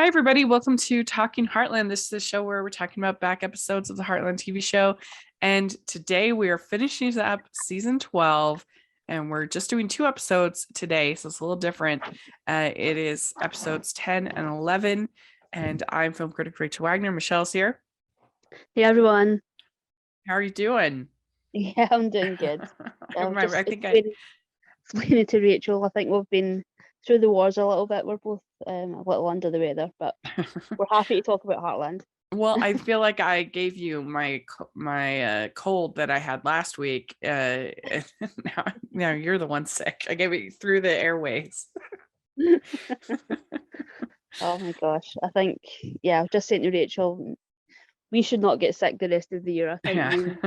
everybody. Welcome to Talking Heartland. This is a show where we're talking about back episodes of the Heartland TV show. And today we are finishing up season 12, and we're just doing 2 episodes today, so it's a little different. It is episodes 10 and 11, and I'm film critic Rachel Wagner. Michelle's here. Hey, everyone. How are you doing? Yeah, I'm doing good. I think explaining to Rachel, I think we've been through the wars a little bit. We're both a little under the weather, but we're happy to talk about Heartland. Well, I feel like I gave you my cold that I had last week. Now you're the one sick. I gave it through the airways. Oh my gosh. I think, I've just saying to Rachel, we should not get sick the rest of the year. I think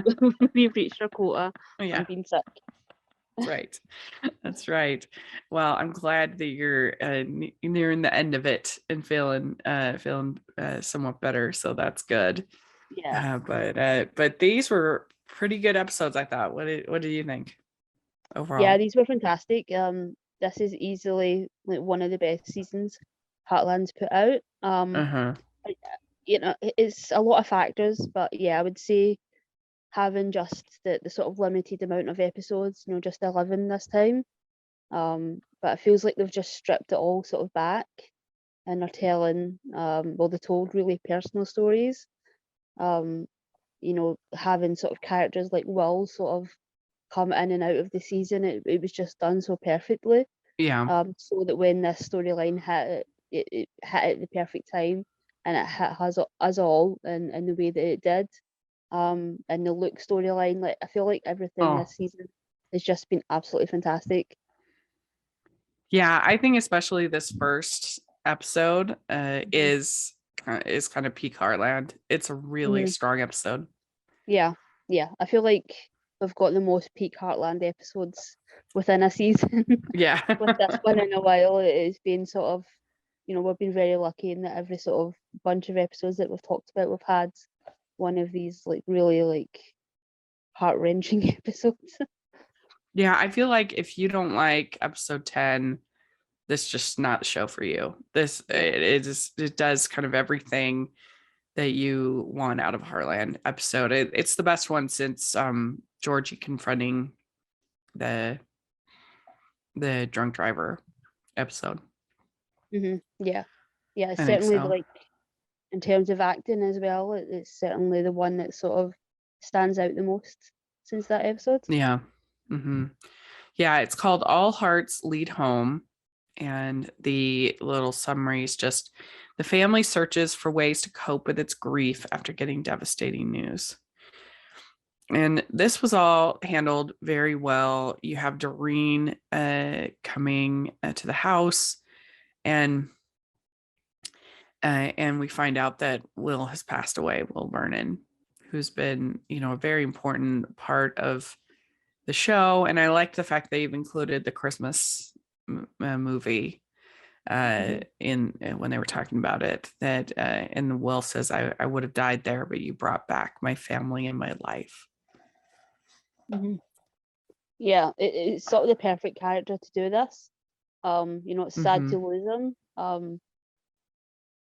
we've reached our quota on being sick. That's right. Well, I'm glad that you're nearing the end of it and feeling somewhat better, so that's good. But these were pretty good episodes, I thought. What do you think overall? Yeah, these were fantastic. This is easily like one of the best seasons Heartland's put out. It's a lot of factors, but I would say having just the sort of limited amount of episodes, just 11 this time. But it feels like they've just stripped it all sort of back and are telling, they told really personal stories. Having sort of characters like Will sort of come in and out of the season, it was just done so perfectly. So that when this storyline hit, it hit at the perfect time, and it hit us all in the way that it did. And the Luke storyline, like I feel like everything this season has just been absolutely fantastic. Yeah, I think especially this first episode is kind of peak Heartland. It's a really strong episode. Yeah, I feel like we've got the most peak Heartland episodes within a season. Yeah. With this one in a while, it's been sort of, we've been very lucky in that every sort of bunch of episodes that we've talked about, we've had one of these like really like heart-wrenching episodes. Yeah, I feel like if you don't like episode 10, this is just not the show for you. It does kind of everything that you want out of a Heartland episode. It's the best one since Georgie confronting the drunk driver episode. Yeah, it's certainly like in terms of acting as well, it's certainly the one that sort of stands out the most since that episode. Yeah. Yeah, it's called All Hearts Lead Home, and the little summary is just the family searches for ways to cope with its grief after getting devastating news. And this was all handled very well. You have Doreen coming to the house, and we find out that Will has passed away, Will Vernon, who's been, a very important part of the show. And I liked the fact they've included the Christmas movie in when they were talking about it, that and Will says, I would have died there, but you brought back my family and my life. Yeah, it's sort of the perfect character to do this. It's sad to lose him,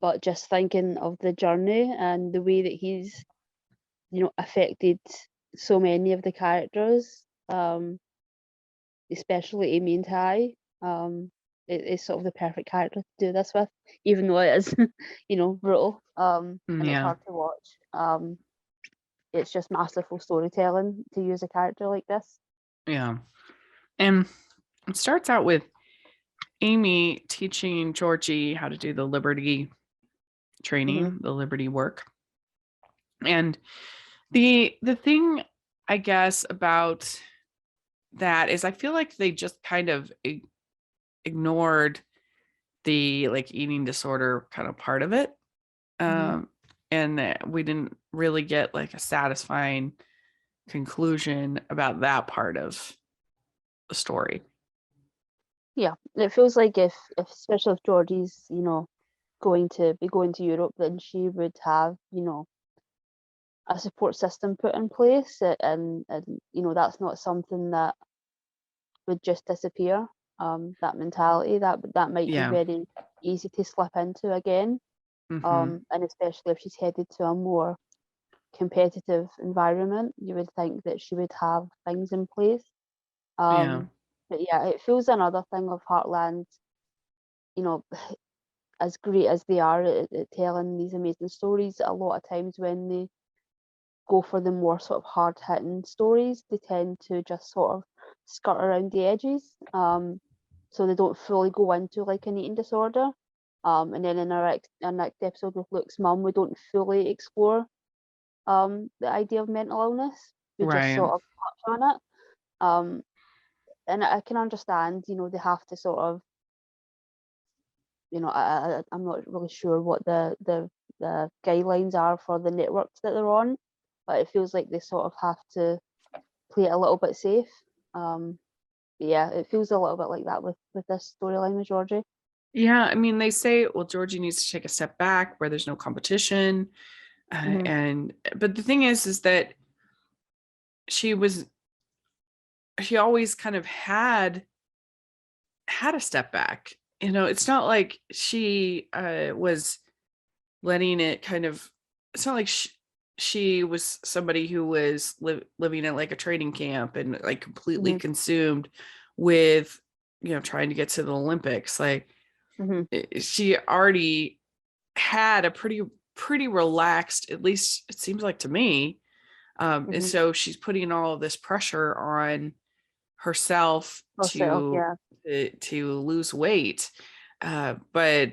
but just thinking of the journey and the way that he's affected so many of the characters, especially Amy and Ty, it's sort of the perfect character to do this with, even though it is brutal, and it's hard to watch. It's just masterful storytelling to use a character like this. Yeah. And it starts out with Amy teaching Georgie how to do the Liberty training, the Liberty work. And the thing, I guess, about that is I feel like they just kind of ignored the like eating disorder kind of part of it. And we didn't really get like a satisfying conclusion about that part of the story. It feels like if especially if Georgie's going to Europe, then she would have a support system put in place, and that's not something that would just disappear. That mentality that might be very easy to slip into again. And especially if she's headed to a more competitive environment, you would think that she would have things in place. Yeah. But yeah, it feels another thing of Heartland, you know, as great as they are at telling these amazing stories, a lot of times when they go for the more sort of hard hitting stories, they tend to just sort of skirt around the edges. So they don't fully go into like an eating disorder. And then in our next episode with Luke's mum, we don't fully explore the idea of mental illness. We just Right. sort of touch on it. And I can understand, they have to sort of, I'm not really sure what the guidelines are for the networks that they're on, but it feels like they sort of have to play it a little bit safe. Yeah, it feels a little bit like that with this storyline with Georgie. Yeah, I mean, they say, well, Georgie needs to take a step back where there's no competition. But the thing is that she always kind of had a step back. It's not like she was letting it kind of, it's not like she was somebody who was living at like a training camp and like completely consumed with, trying to get to the Olympics. Like she already had a pretty relaxed, at least it seems like to me. And so she's putting all of this pressure on herself to lose weight. But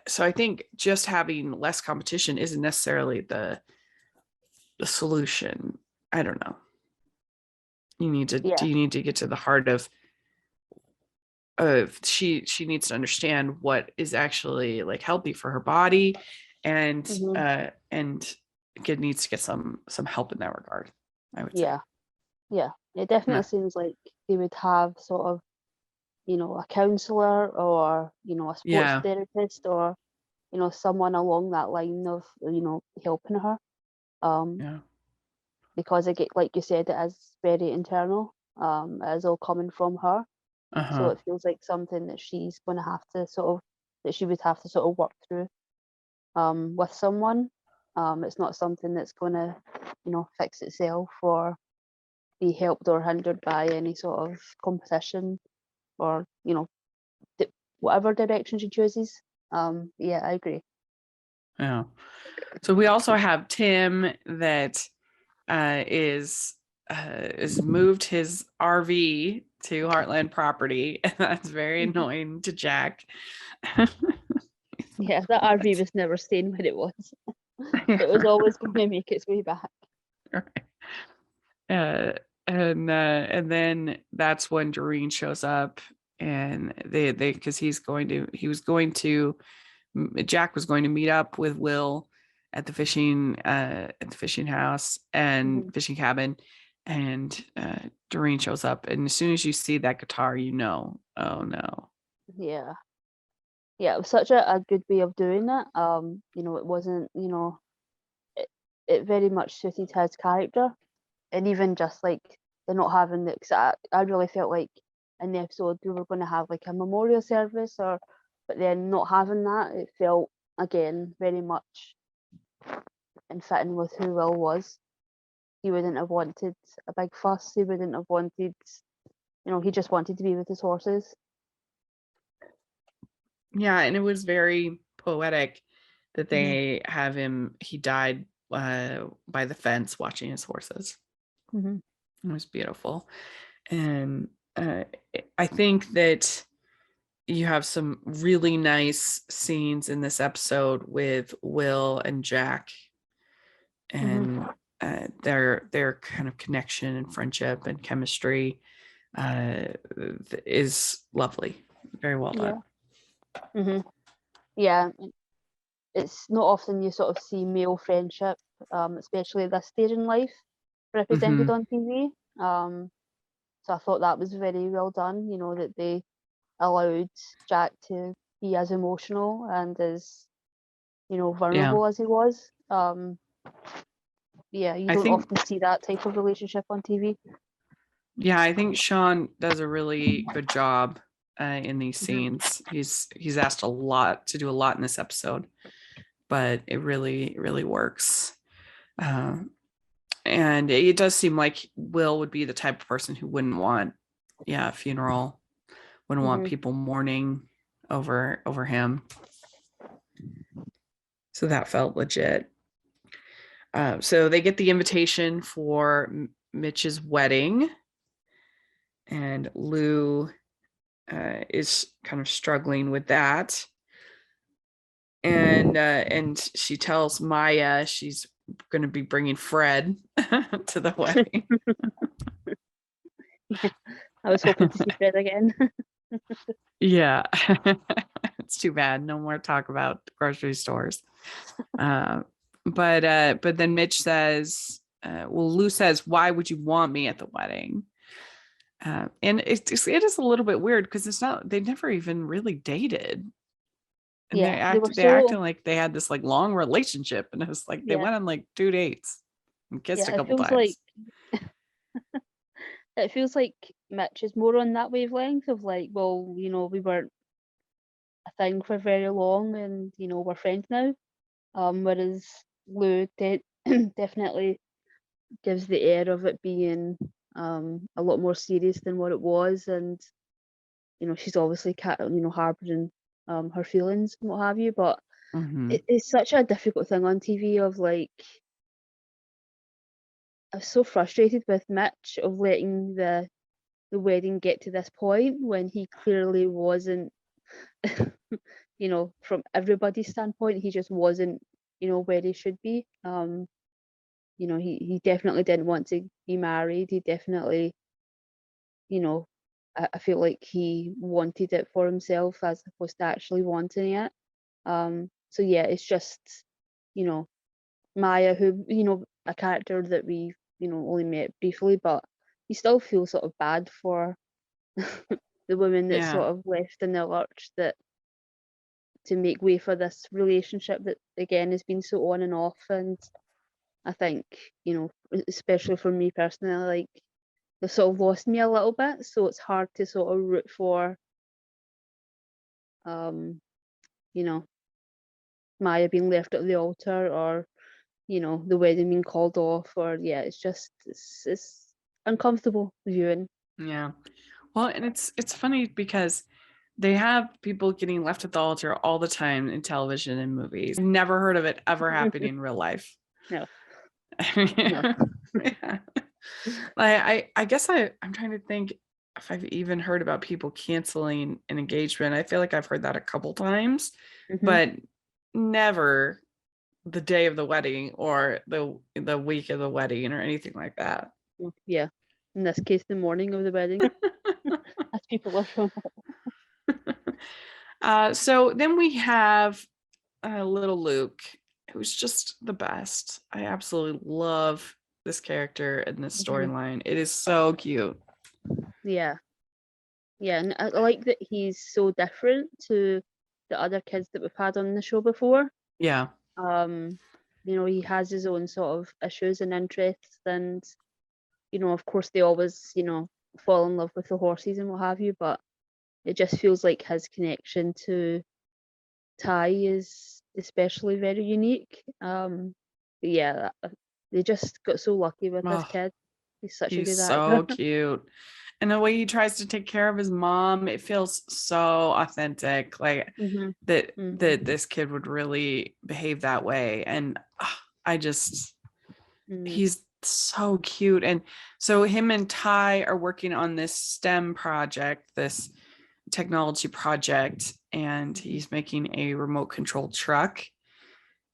so I think just having less competition isn't necessarily the solution. I don't know. Do you need to get to the heart of she needs to understand what is actually like healthy for her body, and needs to get some help in that regard, I would say. Yeah, it definitely seems like they would have sort of, a counselor or, a sports therapist or, someone along that line of, helping her. Because like you said, it is very internal. It is all coming from her. So it feels like something that she's going to have to that she would have to sort of work through with someone. It's not something that's going to, fix itself or be helped or hindered by any sort of competition or, whatever direction she chooses. Yeah, I agree. Yeah. So we also have Tim that is moved his RV to Heartland property, and that's very annoying to Jack. Yeah, that RV was never staying where it was. It was always going to make its way back. Right. And then that's when Doreen shows up, and they because Jack was going to meet up with Will at the fishing house and fishing cabin, and Doreen shows up, and as soon as you see that guitar, oh no. Yeah, it was such a good way of doing it. It wasn't, it very much suited his character, and even just like they're not having the, cause I really felt like in the episode we were going to have like a memorial service, but then not having that, it felt again very much in fitting with who Will was. He wouldn't have wanted a big fuss. He wouldn't have wanted, he just wanted to be with his horses. Yeah, and it was very poetic that they have him. He died by the fence watching his horses. It was beautiful, and I think that you have some really nice scenes in this episode with Will and Jack, and their kind of connection and friendship and chemistry is lovely. Very well done. Yeah, it's not often you sort of see male friendship, especially at this stage in life, represented on TV. So I thought that was very well done, that they allowed Jack to be as emotional and as, vulnerable as he was. Yeah, you don't often see that type of relationship on TV. Yeah, I think Sean does a really good job in these scenes. He's asked a lot to do a lot in this episode, but it really works. And it does seem like Will would be the type of person who wouldn't want, a funeral, wouldn't want people mourning over him. So that felt legit. So they get the invitation for Mitch's wedding, and Lou is kind of struggling with that. And she tells Maya she's going to be bringing Fred to the wedding. I was hoping to see Fred again. Yeah. It's too bad. No more talk about grocery stores. But then Mitch says, Lou says, why would you want me at the wedding? And it is a little bit weird because they never even really dated. And they acted like they had this like long relationship, and it was like they went on like 2 dates and kissed a couple times. It feels like Mitch is more on that wavelength of like, well, we weren't a thing for very long, and we're friends now. Whereas Lou definitely gives the air of it being a lot more serious than what it was, and she's obviously harboring her feelings and what have you, but it's such a difficult thing on TV of like, I was so frustrated with Mitch of letting the wedding get to this point when he clearly wasn't from everybody's standpoint, he just wasn't where he should be. He definitely didn't want to be married. He definitely, I feel like he wanted it for himself as opposed to actually wanting it. So yeah, it's just, Maya, who, a character that we, only met briefly, but you still feel sort of bad for the woman that's sort of left in the lurch to make way for this relationship that again has been so on and off. And I think, especially for me personally, like they sort of lost me a little bit, so it's hard to sort of root for Maya being left at the altar, or the wedding being called off, or it's uncomfortable viewing. Yeah. Well, and it's funny because they have people getting left at the altar all the time in television and movies. Never heard of it ever happening in real life. No. Yeah. I guess I'm trying to think if I've even heard about people canceling an engagement. I feel like I've heard that a couple times, but never the day of the wedding or the week of the wedding or anything like that. Yeah. In this case, the morning of the wedding. As people are from. So then we have little Luke, who's just the best. I absolutely love this character and this storyline. It is so cute. Yeah. Yeah, and I like that he's so different to the other kids that we've had on the show before. Yeah. He has his own sort of issues and interests, and of course they always, fall in love with the horses and what have you, but it just feels like his connection to Ty is especially very unique. Yeah, they just got so lucky with this kid. He's such a good actor. So cute. And the way he tries to take care of his mom, it feels so authentic. Like that this kid would really behave that way. And he's so cute. And so him and Ty are working on this STEM project, this technology project, and he's making a remote control truck.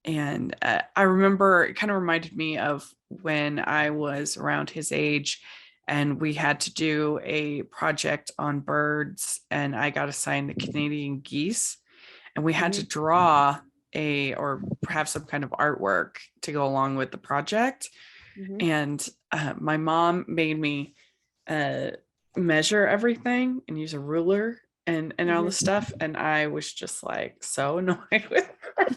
And I remember it kind of reminded me of when I was around his age and we had to do a project on birds, and I got assigned the Canadian geese, and we had to draw or have some kind of artwork to go along with the project. And my mom made me measure everything and use a ruler and all the stuff, and I was just like so annoyed with her.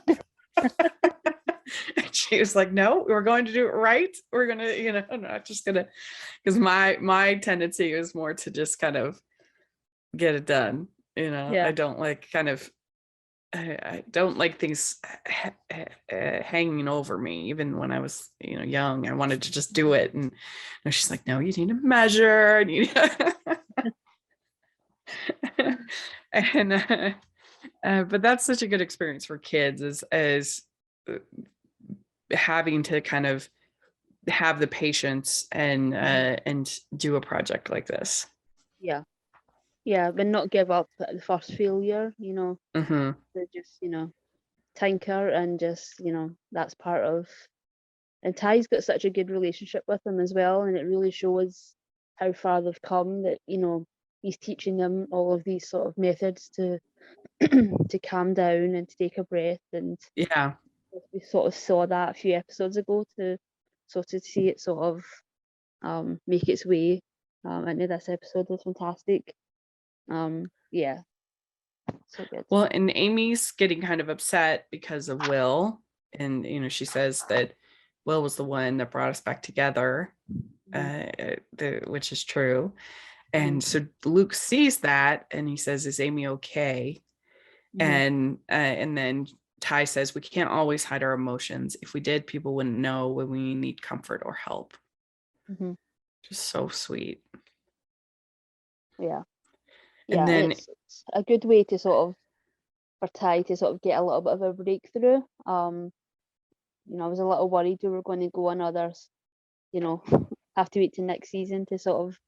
And she was like, no, we're going to do it right. We're gonna, not just gonna, because my tendency is more to just kind of get it done. Yeah. I don't like I don't like things hanging over me. Even when I was, young, I wanted to just do it. And she's like, no, you need to measure. And but that's such a good experience for kids is having to kind of have the patience and do a project like this. Yeah. Yeah, but not give up at the first failure, Mm-hmm. to just, tinker and just, that's part of. And Ty's got such a good relationship with him as well, and it really shows how far they've come, that, he's teaching them all of these sort of methods to to calm down and to take a breath. And Yeah. we sort of saw that a few episodes ago, to see it sort of make its way into this episode was fantastic. Yeah, so good. Well, and Amy's getting kind of upset because of Will. And, she says that Will was the one that brought us back together, which is true. And so Luke sees that and he says, is Amy okay? And then Ty says, we can't always hide our emotions. If we did, people wouldn't know when we need comfort or help. Just so sweet. Yeah. And then it's a good way to sort of, for Ty to sort of get a little bit of a breakthrough. I was a little worried we were going to go another, have to wait till next season to sort of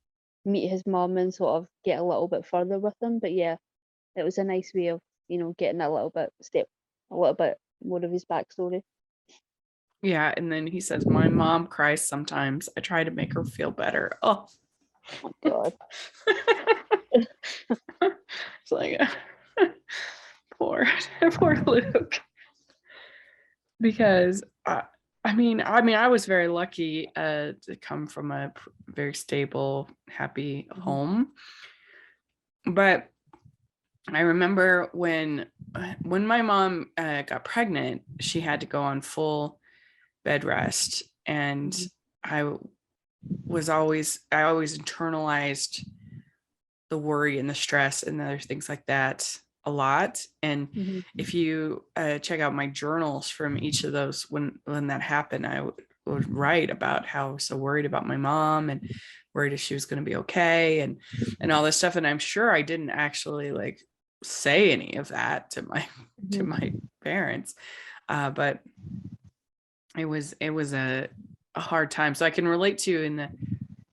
meet his mum and sort of get a little bit further with him. But yeah, it was a nice way of, getting a little bit more of his backstory. Yeah, and then he says, my mom cries sometimes. I try to make her feel better. Oh God. It's like poor Luke. Because I was very lucky to come from a very stable, happy home. But I remember when my mom got pregnant, she had to go on full bed rest, and I always internalized the worry and the stress and the other things like that a lot. And if you check out my journals from each of those, when that happened, I would write about how I was so worried about my mom and worried if she was going to be okay and all this stuff. And I'm sure I didn't actually like say any of that to my parents, but it was a hard time. So I can relate to you in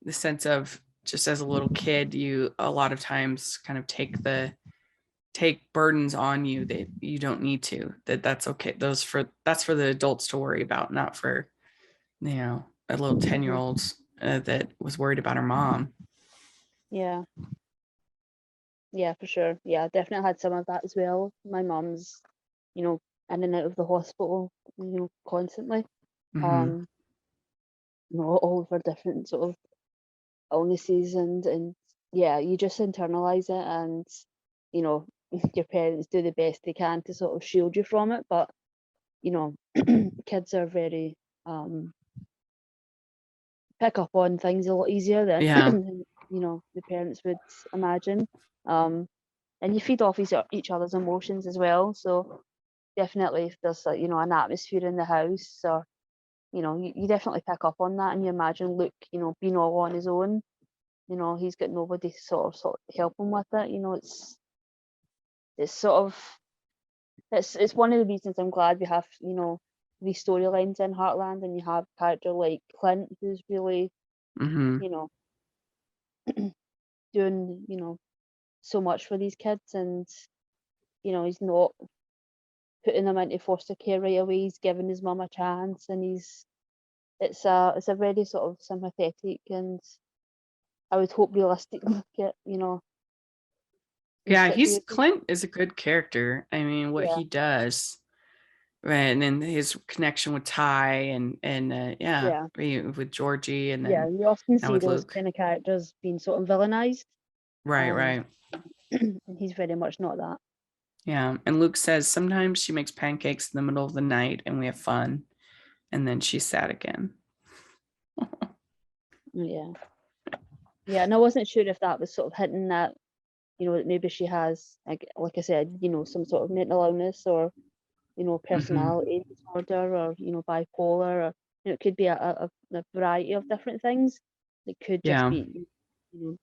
the sense of, just as a little kid, you a lot of times kind of take burdens on you that you don't need to, that's okay. That's for the adults to worry about, not for, a little 10-year-old that was worried about her mom. Yeah, for sure. Yeah, definitely had some of that as well. My mum's, in and out of the hospital, constantly. All of her different sort of illnesses, and yeah, you just internalize it, and your parents do the best they can to sort of shield you from it. But kids are very pick up on things a lot easier than the parents would imagine. And you feed off each other's emotions as well. So definitely, if there's an atmosphere in the house, or you definitely pick up on that, and you imagine Luke, being all on his own. He's got nobody to sort of help him with it. It's sort of it's one of the reasons I'm glad we have these storylines in Heartland, and you have a character like Clint, who's really doing so much for these kids, and he's not putting them into foster care right away. He's giving his mum a chance, and it's a very sort of sympathetic, and I would hope realistic look at Yeah, situation. Clint is a good character. I mean, what Yeah. he does, right, and then his connection with Ty and Yeah. with Georgie, and Yeah, then you often now see with those Luke. kind of characters being sort of villainized. Right. And he's very much not that. Yeah, and Luke says sometimes she makes pancakes in the middle of the night and we have fun, and then she's sad again. Yeah. Yeah, and I wasn't sure if that was sort of hinting that maybe she has, like I said, some sort of mental illness or, personality disorder or, bipolar, or, it could be a variety of different things. It could just be, the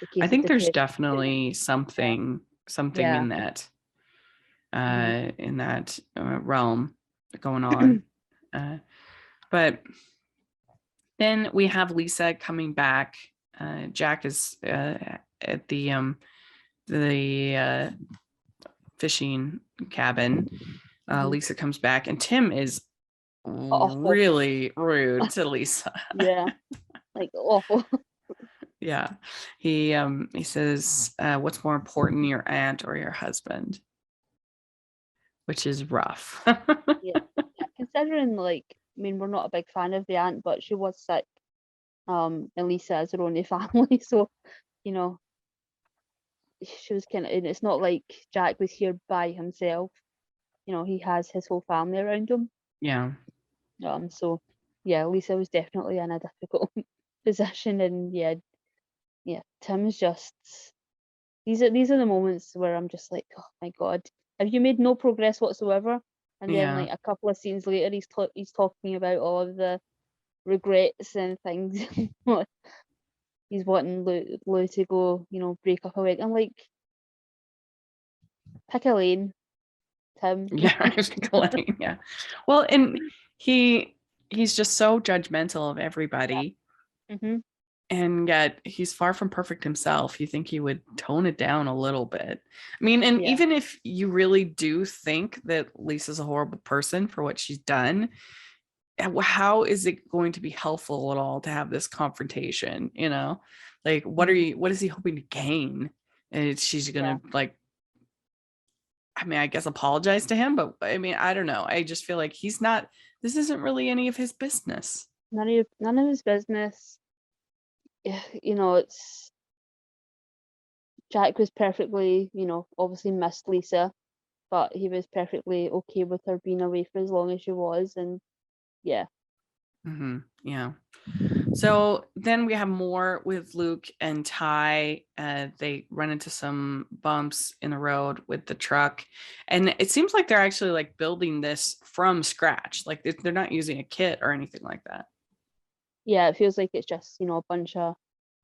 I case of think there's depression. definitely something Yeah. in that realm going on. But then we have Lisa coming back. Jack is at the fishing cabin. Lisa comes back, and Tim is Awful. really rude to Lisa. Yeah, like awful. Yeah, he says, "What's more important, your aunt or your husband?" Which is rough. Yeah. Considering, like, I mean, we're not a big fan of the aunt, but she was sick. And Lisa is her only family, so she was kind of. And it's not like Jack was here by himself. He has his whole family around him. Yeah. So yeah, Lisa was definitely in a difficult position, and yeah, Tim's just. These are the moments where I'm just like, oh my God, have you made no progress whatsoever? And then Yeah. like a couple of scenes later, he's talking about all of the regrets and things. He's wanting Lou to go, break up a week. I'm like, pick a lane, Tim. Yeah. Yeah. Well, and he's just so judgmental of everybody. Mm-hmm. And yet he's far from perfect himself. You think he would tone it down a little bit. I mean, and Yeah. even if you really do think that Lisa's a horrible person for what she's done, how is it going to be helpful at all to have this confrontation? Like what is he hoping to gain? And she's gonna I guess apologize to him, but I mean, I don't know. I just feel like this isn't really any of his business. None of his business. It's Jack was perfectly, obviously missed Lisa, but he was perfectly okay with her being away for as long as she was, and yeah. Yeah. So then we have more with Luke and Ty. They run into some bumps in the road with the truck, and it seems like they're actually like building this from scratch. Like they're not using a kit or anything like that. Yeah, it feels like it's just, a bunch of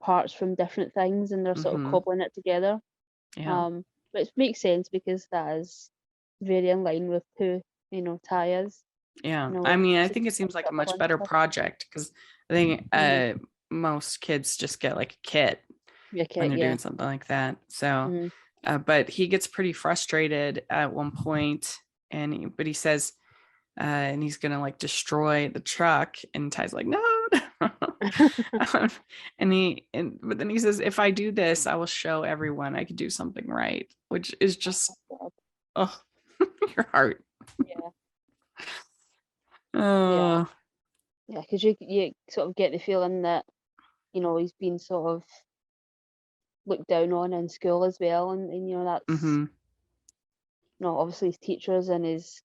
parts from different things and they're sort of cobbling it together. Yeah. Which makes sense because that is very in line with who, Ty is. Yeah. I mean, I think it seems like a much better project because I think most kids just get like a kit when they're doing something like that. So, but he gets pretty frustrated at one point, but he says, and he's gonna like destroy the truck, and Ty's like, no. But then he says, if I do this, I will show everyone I could do something right, which is just your heart. Yeah, because you sort of get the feeling that he's been sort of looked down on in school as well, and that's obviously his teachers and his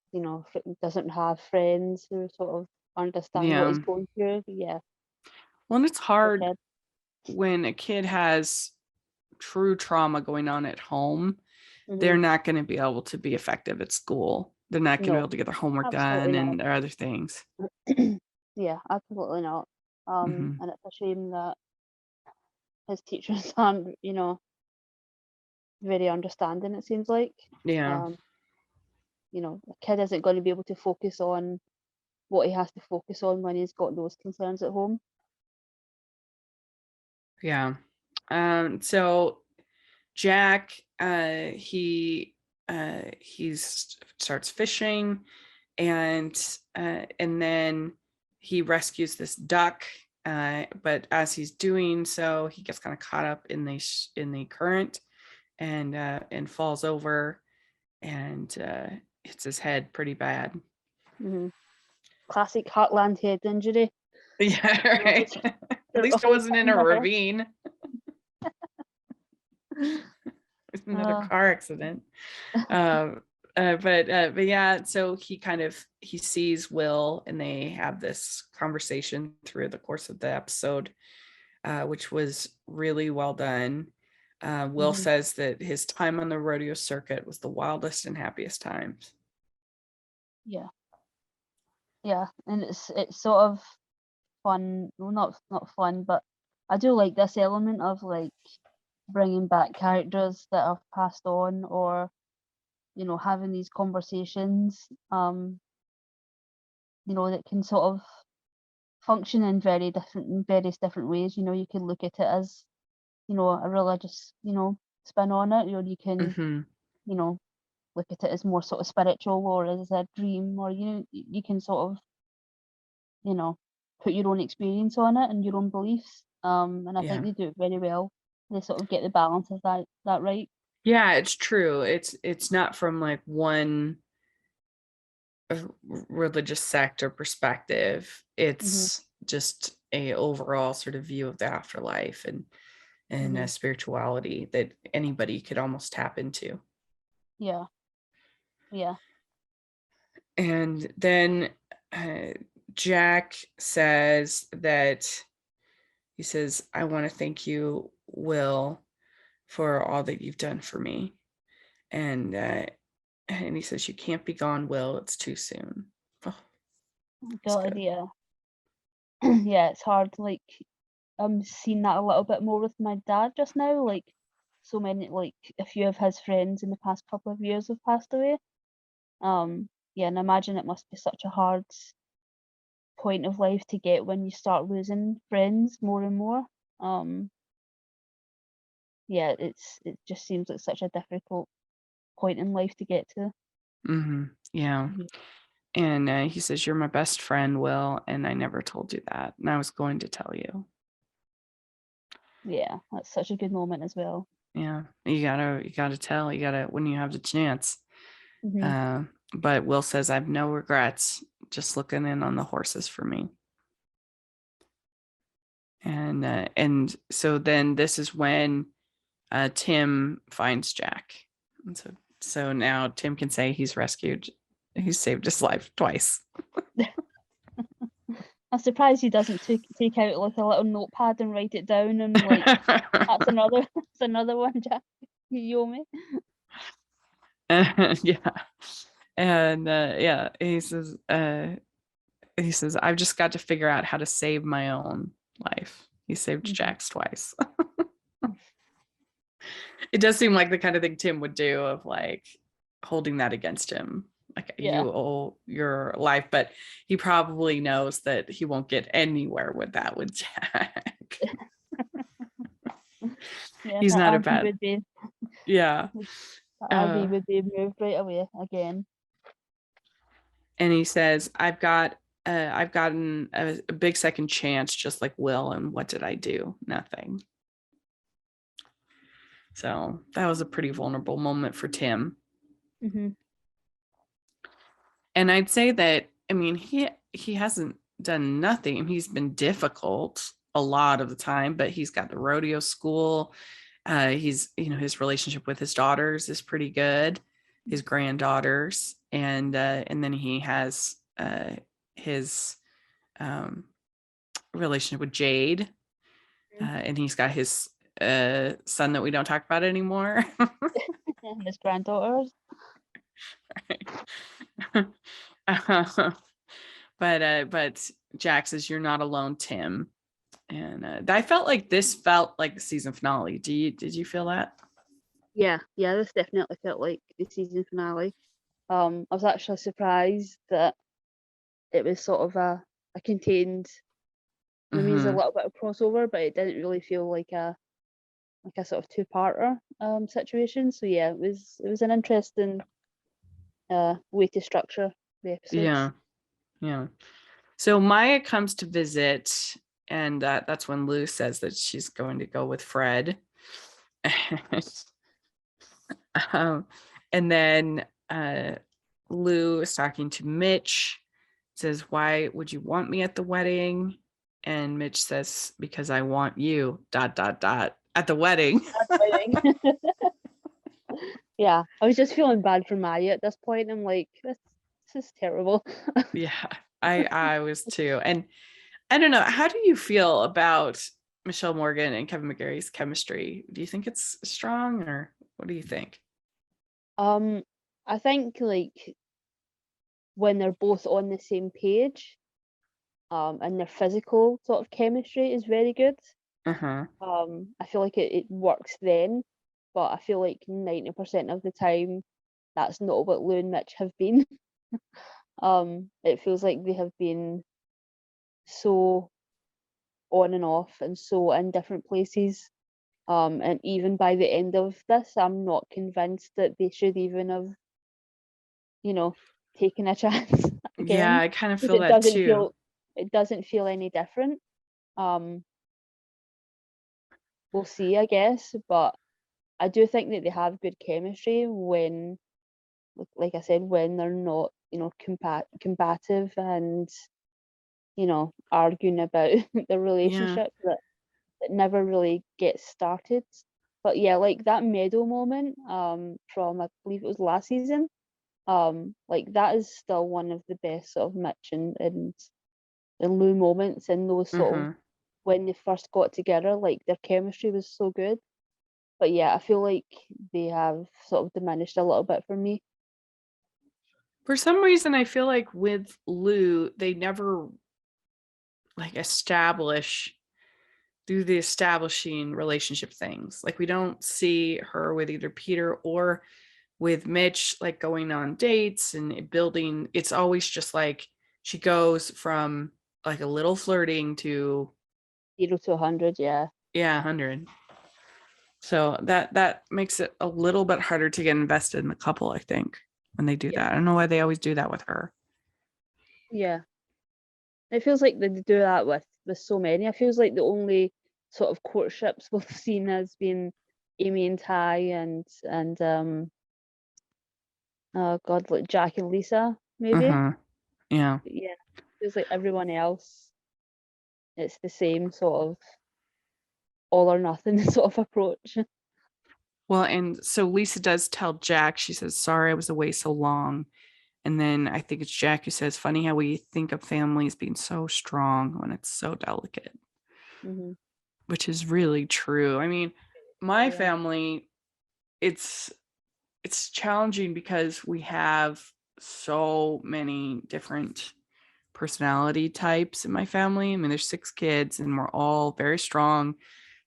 doesn't have friends who sort of understand what he's going through. Yeah. Well, and it's hard when a kid has true trauma going on at home. They're not going to be able to be effective at school. They're not going to be able to get their homework done and or other things. Yeah, absolutely not. And it's a shame that his teachers aren't, very understanding, it seems like. Yeah. A kid isn't going to be able to focus on what he has to focus on when he's got those concerns at home. Yeah. So Jack, he starts fishing, and then he rescues this duck. But as he's doing so, he gets kind of caught up in the current, and falls over, and hits his head pretty bad. Classic Heartland head injury. Yeah, right. At least it wasn't in a ravine. Another car accident. But yeah, so he sees Will, and they have this conversation through the course of the episode, which was really well done. Will says that his time on the rodeo circuit was the wildest and happiest times. Yeah. Yeah, and it's sort of fun. Well, not fun, but I do like this element of like bringing back characters that have passed on, or having these conversations, that can sort of function in various different ways. You can look at it as a religious spin on it, or you can look at it as more sort of spiritual, or as a dream, or you can sort of put your own experience on it and your own beliefs. And I think they do it very well. They sort of get the balance of that right. Yeah, it's true. It's not from like one religious sect or perspective. It's just a overall sort of view of the afterlife and a spirituality that anybody could almost tap into. Yeah. And then Jack says that he says, I want to thank you, Will, for all that you've done for me. And he says, you can't be gone, Will. It's too soon. Oh, God, yeah. Yeah, it's hard. Like, I'm seeing that a little bit more with my dad just now. Like, so many, like a few of his friends in the past couple of years have passed away. Yeah, and I imagine it must be such a hard point of life to get when you start losing friends more and more. Yeah, it just seems like such a difficult point in life to get to. Yeah. And he says, you're my best friend, Will, and I never told you that, and I was going to tell you. Yeah, that's such a good moment as well. Yeah, you gotta tell, when you have the chance. But Will says, I have no regrets, just looking in on the horses for me. And so then this is when Tim finds Jack. And so now Tim can say he's saved his life twice. I'm surprised he doesn't take out like a little notepad and write it down and like that's another one, Jack. You owe me. Yeah. And he says I've just got to figure out how to save my own life. He saved Jack's twice. It does seem like the kind of thing Tim would do, of like holding that against him. Like, you owe your life, but he probably knows that he won't get anywhere with that with Jack. Yeah, he's not a bad. Would be, yeah. RV would be moved right away again. And he says, I've gotten a big second chance, just like Will. And what did I do? Nothing. So that was a pretty vulnerable moment for Tim. And I'd say that, I mean, he hasn't done nothing. He's been difficult a lot of the time, but he's got the rodeo school. He's, his relationship with his daughters is pretty good, his granddaughters. And then he has his relationship with Jade. And he's got his son that we don't talk about anymore. His granddaughters. But Jack says, you're not alone, Tim. And I felt like this felt like the season finale. Did you feel that? Yeah, this definitely felt like the season finale. I was actually surprised that it was sort of a contained, maybe it's a little bit of crossover, but it didn't really feel like a sort of two-parter situation. So yeah, it was an interesting way to structure the episodes. Yeah. So Maya comes to visit, and that's when Lou says that she's going to go with Fred. And then Lou is talking to Mitch, says, why would you want me at the wedding? And Mitch says, because I want you ... at the wedding. Yeah, I was just feeling bad for Maya at this point. I'm like, this is terrible. Yeah, I was too. And I don't know, how do you feel about Michelle Morgan and Kevin McGarry's chemistry? Do you think it's strong, or what do you think? I think like when they're both on the same page, and their physical sort of chemistry is very good. Uh-huh. I feel like it works then, but I feel like 90% of the time that's not what Lou and Mitch have been. It feels like they have been so on and off and so in different places. And even by the end of this, I'm not convinced that they should even have, you know, taken a chance Yeah, again, I kind of because feel that too. it doesn't feel any different. Um, we'll see, I guess, but I do think that they have good chemistry when, like I said, when they're not, combative and, arguing about the Yeah. relationship that never really gets started. But yeah, like that Meadow moment, from I believe it was last season, like that is still one of the best sort of Mitch and Lou moments, and those sort of Uh-huh. when they first got together, like their chemistry was so good. But yeah, I feel like they have sort of diminished a little bit for me. For some reason, I feel like with Lou, they never like do the establishing relationship things. Like we don't see her with either Peter or with Mitch, like going on dates and building. It's always just like she goes from like a little flirting to 0 to 100, yeah. 100. So that makes it a little bit harder to get invested in the couple, I think, when they do Yeah. that. I don't know why they always do that with her. Yeah. It feels like they do that with so many. It feels like the only sort of courtships we've seen has been Amy and Ty and oh God, like Jack and Lisa, maybe. Uh-huh. Yeah. But yeah. Feels like everyone else, it's the same sort of all or nothing sort of approach. Well, and so Lisa does tell Jack, she says, sorry I was away so long. And then I think it's Jack who says, funny how we think of families being so strong when it's so delicate, Hmm. which is really true. I mean, my Yeah. family, it's it's challenging because we have so many different personality types in my family. I mean, there's 6 kids and we're all very strong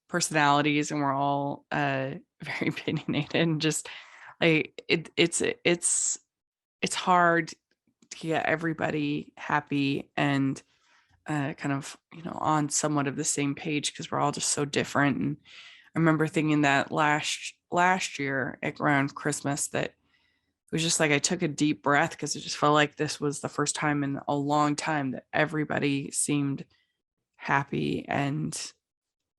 personalities and we're all very opinionated and just like it's hard to get everybody happy and kind of on somewhat of the same page because we're all just so different. And I remember thinking that last year around Christmas that it was just like I took a deep breath because it just felt like this was the first time in a long time that everybody seemed happy and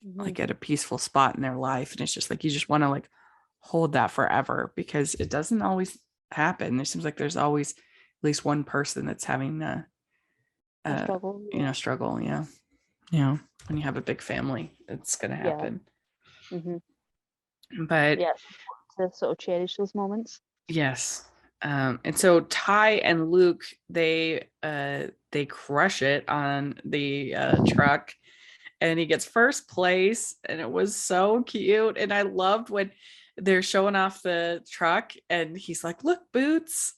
Hmm. like at a peaceful spot in their life. And it's just like you just want to like hold that forever because it doesn't always happen. It seems like there's always at least one person that's having A struggle. struggle. Yeah. When you have a big family, it's gonna Yeah. happen. Hmm. But Yeah. To sort of cherish those moments. yes. And so Ty and Luke, they crush it on the truck and he gets first place and it was so cute. And I loved when they're showing off the truck and he's like, look, Boots,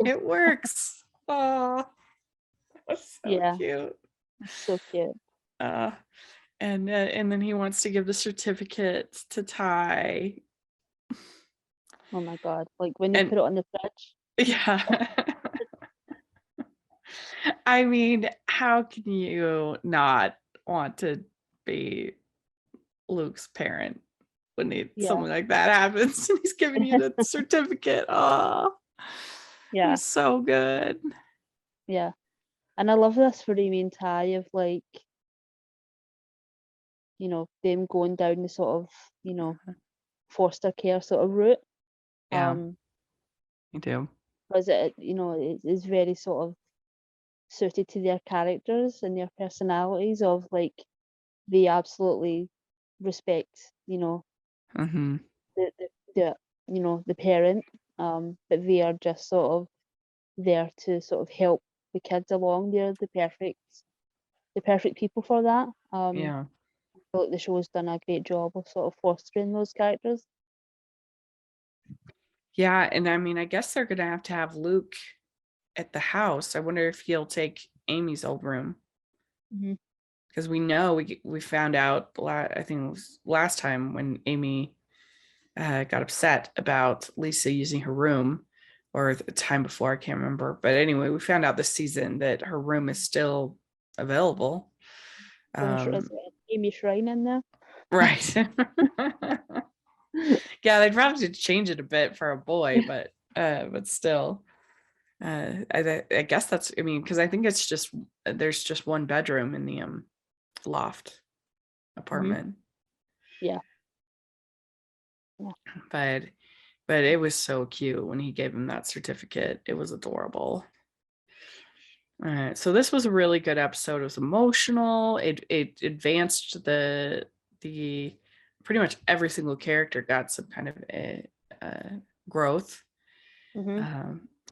it works. Oh, that's so Yeah. cute. So cute. Uh, and then he wants to give the certificate to Ty. Oh my God. Like when they And put it on the fridge. yeah. I mean, how can you not want to be Luke's parent when Yeah. something like that happens and he's giving you the certificate? Oh, it Yeah. was so good. Yeah. And I love this for Amy and Ty of like, them going down the sort of, foster care sort of route. Yeah, Um, me too. because it is very sort of suited to their characters and their personalities of like they absolutely respect, Mm-hmm. the parent, but they are just sort of there to sort of help the kids along. They're the perfect people for that. Yeah. feel like the show's done a great job of sort of fostering those characters. Yeah, and I mean, I guess they're gonna have Luke at the house. I wonder if he'll take Amy's old room. Because we know we found out I think it was last time when Amy got upset about Lisa using her room, or the time before, I can't remember. But anyway, we found out this season that her room is still available. Is Amy Shrine in there? Right. Yeah, they'd probably change it a bit for a boy, but still. I guess that's, I mean, because I think it's just, there's just one bedroom in the loft apartment. Yeah. But it was so cute when he gave him that certificate. It was adorable. So this was a really good episode. It was emotional. It advanced the pretty much every single character got some kind of a growth.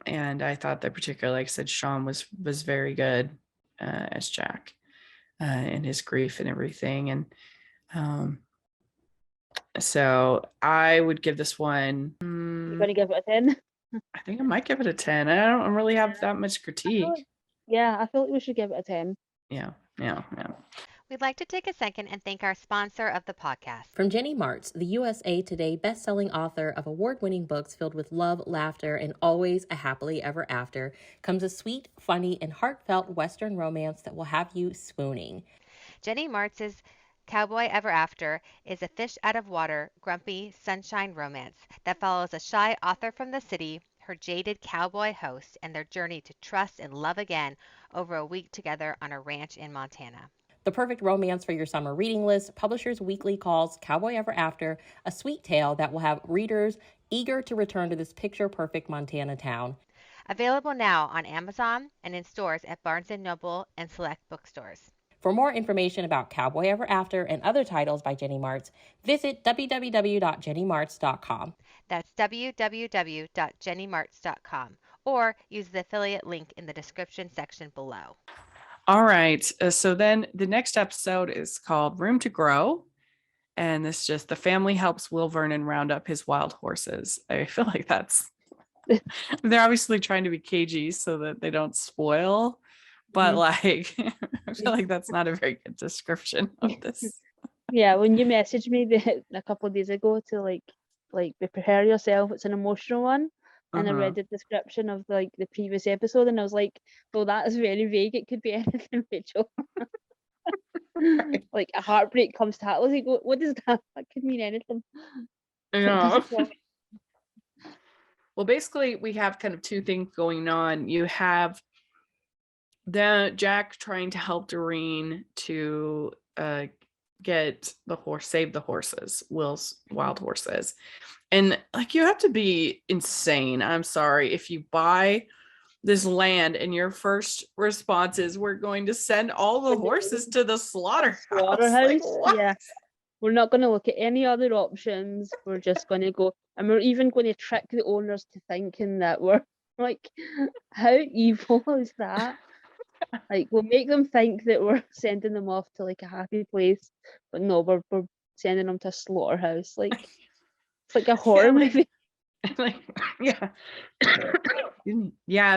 And I thought that particularly, like I said, Sean was very good as Jack in his grief and everything. And so I would give this one. You're going to give it a 10? I think I might give it a 10. I don't really have that much critique. I feel like we should give it a 10. Yeah. We'd like to take a second and thank our sponsor of the podcast. From Jenny Martz, the USA Today best-selling author of award-winning books filled with love, laughter, and always a happily ever after, comes a sweet, funny, and heartfelt Western romance that will have you swooning. Jenny Martz's Cowboy Ever After is a fish out of water, grumpy, sunshine romance that follows a shy author from the city, her jaded cowboy host, and their journey to trust and love again over a week together on a ranch in Montana. The perfect romance for your summer reading list, Publishers Weekly calls Cowboy Ever After a sweet tale that will have readers eager to return to this picture-perfect Montana town. Available now on Amazon and in stores at Barnes & Noble and select bookstores. For more information about Cowboy Ever After and other titles by Jenny Martz, visit www.jennymartz.com. That's www.jennymartz.com, or use the affiliate link in the description section below. All right. So then the next episode is called Room to Grow. And this just, the family helps Will Vernon round up his wild horses. I feel like they're obviously trying to be cagey so that they don't spoil. But like, I feel like that's not a very good description of this. Yeah, when you messaged me a couple of days ago to like prepare yourself, it's an emotional one. And I read the description of like the previous episode, and I was like, "Well, that is very vague. It could be anything, Rachel." Right. Like a heartbreak comes to heart. I was like, "What does that? That could mean anything." Yeah. Well, basically, we have kind of two things going on. You have Jack trying to help Doreen to save the horses, Will's wild horses. And like, you have to be insane. I'm sorry. If you buy this land and your first response is, we're going to send all the horses to the slaughterhouse. Like, yeah. We're not going to look at any other options. We're just going to go, and we're even going to trick the owners to thinking that we're like, how evil is that? Like, we'll make them think that we're sending them off to like a happy place, but no, we're sending them to a slaughterhouse. Like, it's like a horror movie. Like, yeah. Yeah,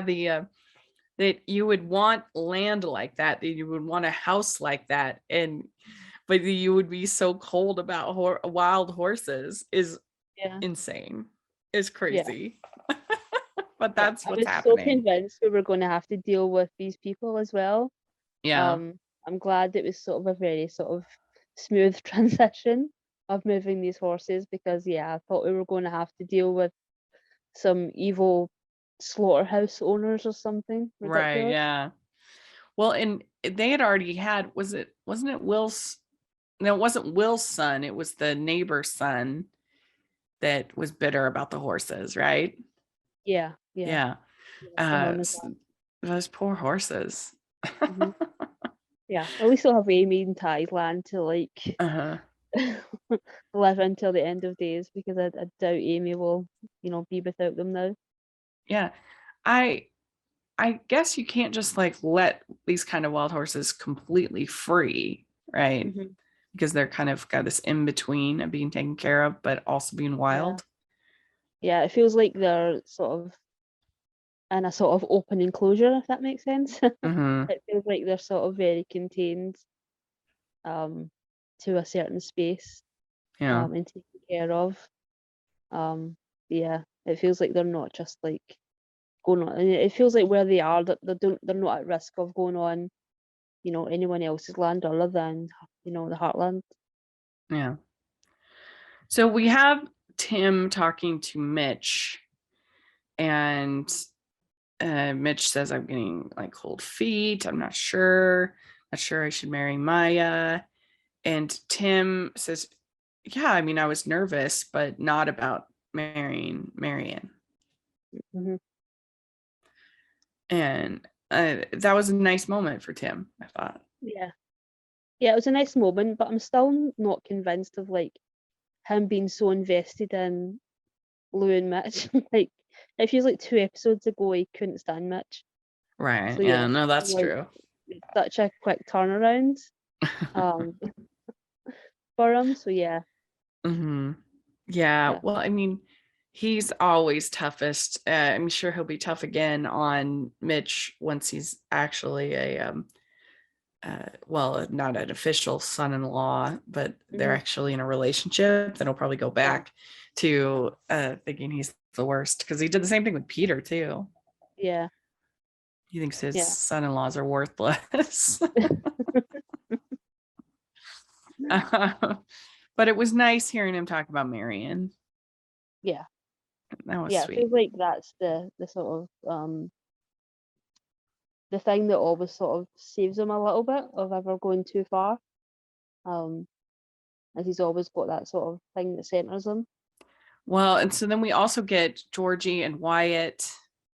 that you would want land like that you would want a house like that, but you would be so cold about wild horses is insane. It's crazy. Yeah. But that's what's happening. I was so convinced we were going to have to deal with these people as well. Yeah. I'm glad it was sort of a very sort of smooth transition of moving these horses, because I thought we were going to have to deal with some evil slaughterhouse owners or something ridiculous. Right. Yeah. Well, and they had already had, wasn't it Will's? No, it wasn't Will's son. It was the neighbor's son that was bitter about the horses, right? Yeah. Those poor horses. Mm-hmm. Yeah, at least we'll have Amy in Thailand to like live until the end of days, because I doubt Amy will, be without them now. Yeah, I guess you can't just like let these kind of wild horses completely free, right? Mm-hmm. because they're kind of got this in between of being taken care of, but also being wild. Yeah, it feels like they're sort of in a sort of open enclosure, if that makes sense. Mm-hmm. It feels like they're sort of very contained to a certain space Yeah. and taken care of. Yeah, it feels like they're not just like going on. It feels like where they are, that they're not at risk of going on, anyone else's land other than, the Heartland. Yeah. So we have Tim talking to Mitch, and Mitch says, I'm getting like cold feet. I'm not sure I should marry Maya. And Tim says, yeah, I mean, I was nervous, but not about marrying Marion. Mm-hmm. And that was a nice moment for Tim, I thought. Yeah, it was a nice moment, but I'm still not convinced of like him being so invested in Lou and Mitch. Like, it feels like 2 episodes ago he couldn't stand Mitch. Right. So Yeah, no, that's like, true. it's such a quick turnaround for him. So yeah. Mm-hmm. Yeah. Well, I mean, he's always toughest. I'm sure he'll be tough again on Mitch once he's actually a well, not an official son-in-law, but they're actually in a relationship. Then he'll probably go back to thinking he's the worst, because he did the same thing with Peter too. Yeah. He thinks his son-in-laws are worthless. But it was nice hearing him talk about Marion. Yeah. That was sweet. sweet. I feel like that's the sort of the thing that always sort of saves him a little bit of ever going too far. As he's always got that sort of thing that centers him. Well, and so then we also get Georgie and Wyatt,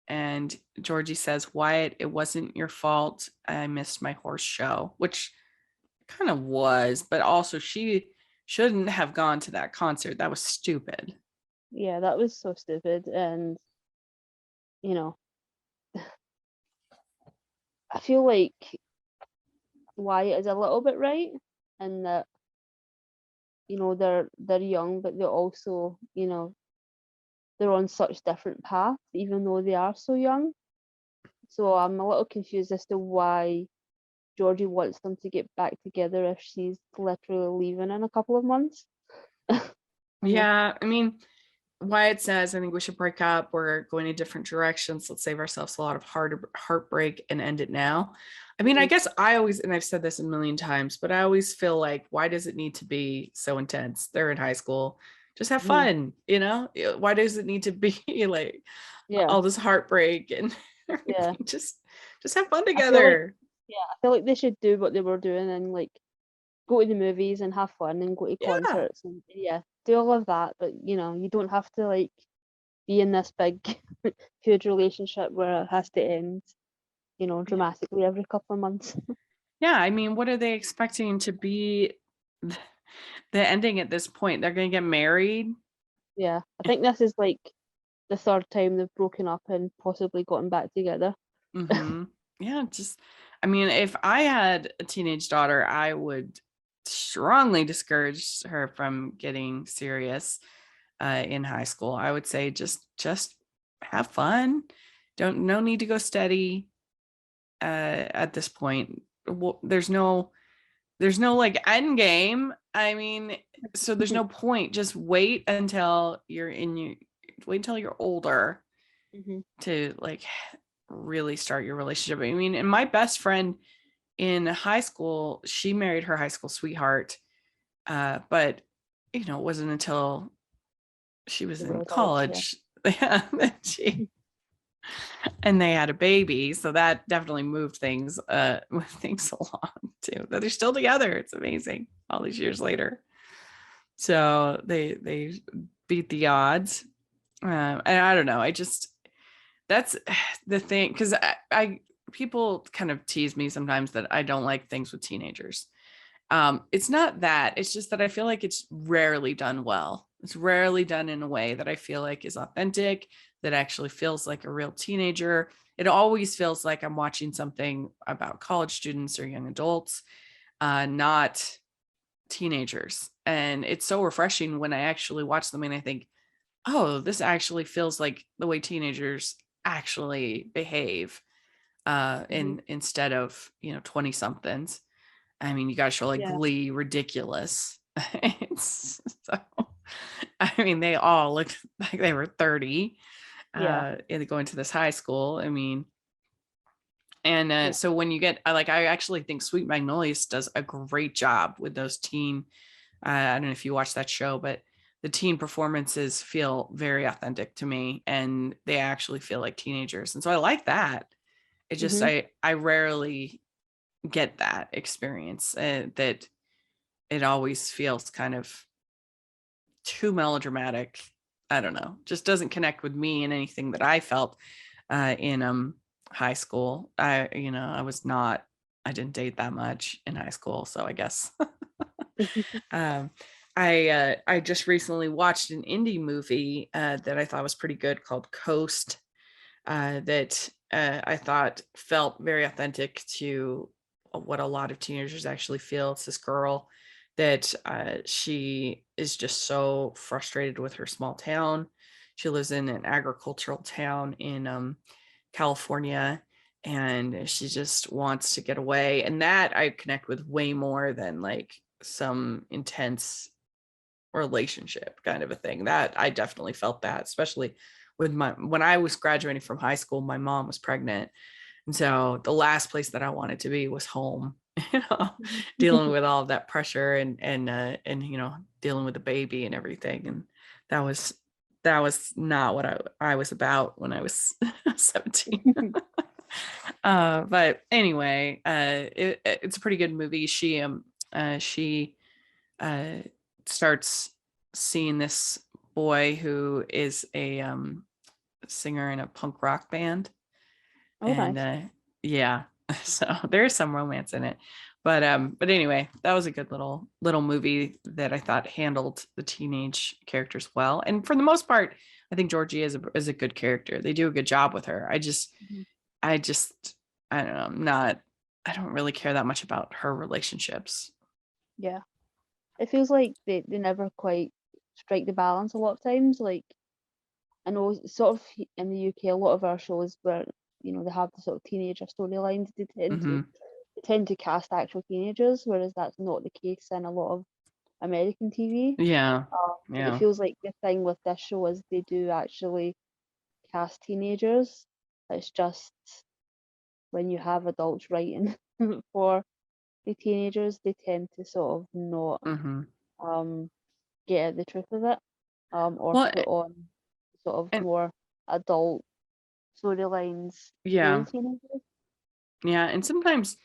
and Georgie says, Wyatt, it wasn't your fault. I missed my horse show, which kind of was, but also she shouldn't have gone to that concert. That was stupid. Yeah, that was so stupid. And, I feel like Wyatt is a little bit right in that, they're young, but they're also, they're on such different paths, even though they are so young. So I'm a little confused as to why Georgie wants them to get back together if she's literally leaving in a couple of months. Yeah, I mean, Wyatt says, I think we should break up. We're going in different directions. Let's save ourselves a lot of heartbreak and end it now. I mean, I guess I always, and I've said this a million times, but I always feel like, why does it need to be so intense? They're in high school. Just have fun, Why does it need to be like all this heartbreak and everything? Just have fun together. I feel like they should do what they were doing and like go to the movies and have fun and go to concerts and do all of that. But you don't have to like be in this big huge relationship where it has to end, dramatically every couple of months. Yeah, I mean, what are they expecting to be the ending at this point? They're going to get married. Yeah, I think this is like the 3rd time they've broken up and possibly gotten back together. Mm-hmm. Yeah, I mean, if I had a teenage daughter, I would strongly discourage her from getting serious in high school. I would say just have fun. No need to go steady at this point. There's no like end game. I mean, so there's no point. Just wait until you're older to like really start your relationship. I mean, and my best friend in high school, she married her high school sweetheart, but it wasn't until she was in college and they had a baby, so that definitely moved things along too. That they're still together. It's amazing all these years later. So they beat the odds, and I don't know. That's the thing, because I people kind of tease me sometimes that I don't like things with teenagers. It's not that, it's just that I feel like it's rarely done well. It's rarely done in a way that I feel like is authentic, that actually feels like a real teenager. It always feels like I'm watching something about college students or young adults, not teenagers, and it's so refreshing when I actually watch them and I think, oh, this actually feels like the way teenagers actually behave, instead of 20 somethings. I mean, you gotta show like Yeah. Glee ridiculous. So, I mean, they all looked like they were 30, and going to this high school. I mean, and so when you get, I actually think Sweet Magnolias does a great job with those teen. I don't know if you watch that show, but the teen performances feel very authentic to me, and they actually feel like teenagers, and so I like that. It just I rarely get that experience, that it always feels kind of too melodramatic. I don't know, just doesn't connect with me in anything that I felt in high school. I didn't date that much in high school, so I guess. um I just recently watched an indie movie that I thought was pretty good called Coast, that I thought felt very authentic to what a lot of teenagers actually feel. It's this girl that she is just so frustrated with her small town. She lives in an agricultural town in California, and she just wants to get away. And that I connect with way more than like some intense relationship kind of a thing. That I definitely felt that, especially with when I was graduating from high school, my mom was pregnant. And so the last place that I wanted to be was home, dealing with all of that pressure and dealing with the baby and everything. And that was not what I was about when I was 17. But anyway, it's a pretty good movie. She starts seeing this boy who is a singer in a punk rock band. Oh, And nice. yeah, so there's some romance in it. But anyway, that was a good little movie that I thought handled the teenage characters well. And for the most part, I think Georgie is a good character. They do a good job with her. I don't know, I don't really care that much about her relationships. Yeah. It feels like they never quite strike the balance a lot of times. Like, I know sort of in the UK, a lot of our shows where, they have the sort of teenager storylines, they tend to cast actual teenagers, whereas that's not the case in a lot of American TV. Yeah. And it feels like the thing with this show is they do actually cast teenagers. It's just when you have adults writing for the teenagers, they tend to sort of not get at the truth of it, or Well, put on sort of and more adult storylines yeah. through teenagers. Yeah, and sometimes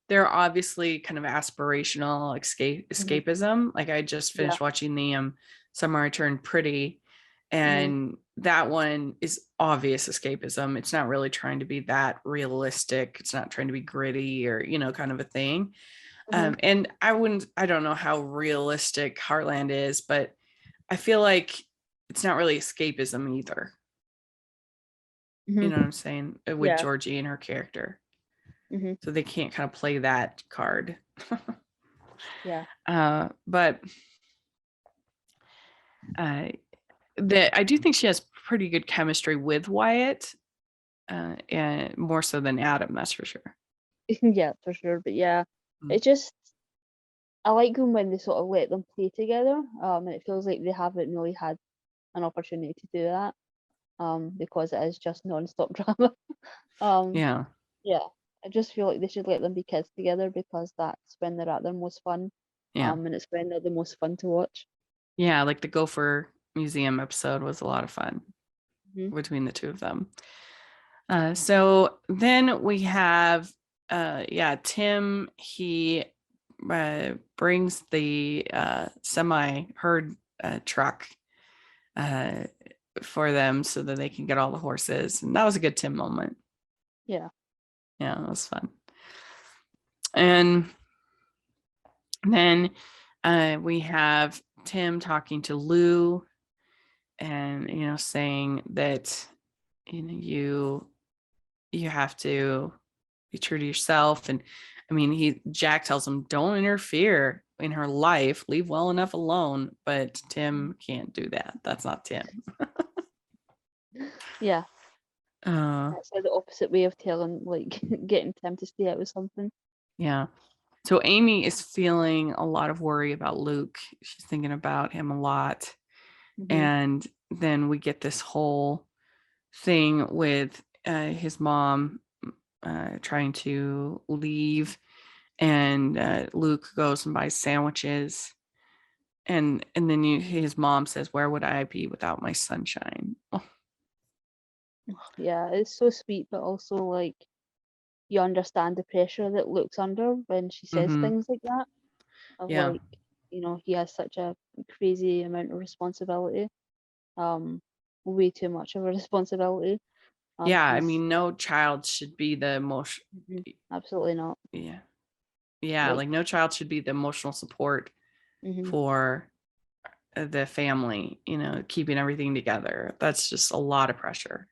they're obviously kind of aspirational escapism. Like I just finished watching the Summer I Turned Pretty, and that one is obvious escapism. It's not really trying to be that realistic. It's not trying to be gritty or kind of a thing. And I don't know how realistic Heartland is, but I feel like it's not really escapism either. You know what I'm saying? With Georgie and her character. So they can't kind of play that card. But I do think she has pretty good chemistry with Wyatt, and more so than Adam, that's for sure. Yeah, for sure. But it just, I like them when they sort of let them play together. And it feels like they haven't really had an opportunity to do that, because it is just non-stop drama. Yeah, I just feel like they should let them be kids together, because that's when they're at their most fun. And it's when they're the most fun to watch. Yeah, like the Gopher Museum episode was a lot of fun between the two of them. So then we have Tim. He brings the semi herd truck for them so that they can get all the horses, and that was a good Tim moment. Yeah, that was fun. And then we have Tim talking to Lou, and saying that you have to be true to yourself. And I mean, Jack tells him, don't interfere in her life, leave well enough alone, but Tim can't do that. That's not Tim. Yeah. Uh, That's like the opposite way of telling, like, getting Tim to stay out with something. yeah. So Amy is feeling a lot of worry about Luke. She's thinking about him a lot. Mhm. And then we get this whole thing with his mom trying to leave, and Luke goes and buys sandwiches, and then his mom says, "Where would I be without my sunshine?" Oh, Yeah, it's so sweet, but also like you understand the pressure that Luke's under when she says mhm. things like that. Of Yeah. like, he has such a crazy amount of responsibility. Way too much of a responsibility. Yeah, I He's mean, no child should be the most. absolutely not. Yeah, Like, like no child should be the emotional support mhm, for the family, keeping everything together. That's just a lot of pressure.